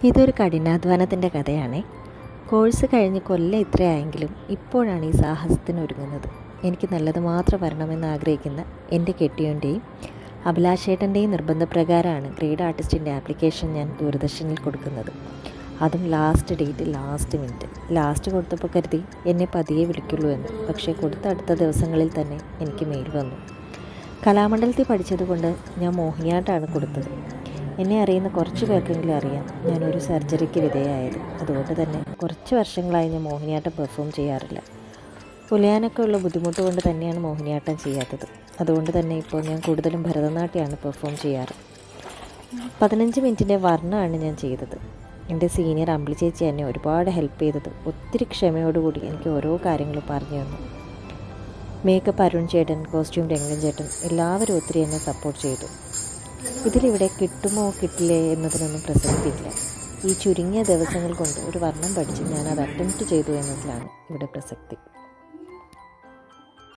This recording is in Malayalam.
ഇതൊരു കഠിനാധ്വാനത്തിൻ്റെ കഥയാണേ. കോഴ്സ് കഴിഞ്ഞ് കൊല്ലം ഇത്രയായെങ്കിലും ഇപ്പോഴാണ് ഈ സാഹസത്തിന് ഒരുങ്ങുന്നത്. എനിക്ക് നല്ലത് മാത്രം വരണമെന്ന് ആഗ്രഹിക്കുന്ന എൻ്റെ കെട്ടിയോൻ്റെയും അഭിലാഷേട്ടൻ്റെയും നിർബന്ധപ്രകാരമാണ് ഗ്രേഡ് ആർട്ടിസ്റ്റിൻ്റെ ആപ്ലിക്കേഷൻ ഞാൻ ദൂരദർശനിൽ കൊടുക്കുന്നത്. അതും last date, last minute. Last കൊടുത്തപ്പോൾ കരുതി എന്നെ പതിയെ വിളിക്കുള്ളൂ എന്ന്. പക്ഷേ കൊടുത്ത അടുത്ത ദിവസങ്ങളിൽ തന്നെ എനിക്ക് മെയിൽ വന്നു. കലാമണ്ഡലത്തിൽ പഠിച്ചതുകൊണ്ട് ഞാൻ മോഹിനിയാട്ടമാണ് കൊടുത്തത്. എന്നെ അറിയുന്ന കുറച്ച് പേർക്കെങ്കിലും അറിയാം ഞാനൊരു സർജറിക്ക് വിധേയമായത്. അതുകൊണ്ട് തന്നെ കുറച്ച് വർഷങ്ങളായി ഞാൻ മോഹിനിയാട്ടം പെർഫോം ചെയ്യാറില്ല. പുലയാനൊക്കെ ഉള്ള ബുദ്ധിമുട്ട് കൊണ്ട് തന്നെയാണ് മോഹിനിയാട്ടം ചെയ്യാത്തത്. അതുകൊണ്ട് തന്നെ ഇപ്പോൾ ഞാൻ കൂടുതലും ഭരതനാട്യമാണ് പെർഫോം ചെയ്യാറ്. 15 മിനിറ്റിൻ്റെ വർണ്ണമാണ് ഞാൻ ചെയ്തത്. എൻ്റെ സീനിയർ അമ്പിളി ചേച്ചി എന്നെ ഒരുപാട് ഹെൽപ്പ് ചെയ്തത്. ഒത്തിരി ക്ഷമയോടുകൂടി എനിക്ക് ഓരോ കാര്യങ്ങളും പറഞ്ഞു തന്നു. മേക്കപ്പ് അരുൺ ചേട്ടൻ, കോസ്റ്റ്യൂം രംഗൻ ചേട്ടൻ എല്ലാവരും ഒത്തിരി എന്നെ സപ്പോർട്ട് ചെയ്തു. ഇതിലിവിടെ കിട്ടുമോ കിട്ടില്ലേ എന്നതിനൊന്നും പ്രസക്തിയില്ല. ഈ ചുരുങ്ങിയ ദിവസങ്ങൾ കൊണ്ട് ഒരു വർണ്ണം പഠിച്ച് ഞാനത് അറ്റംപ്റ്റ് ചെയ്തു എന്നതിലാണ് ഇവിടെ പ്രസക്തി.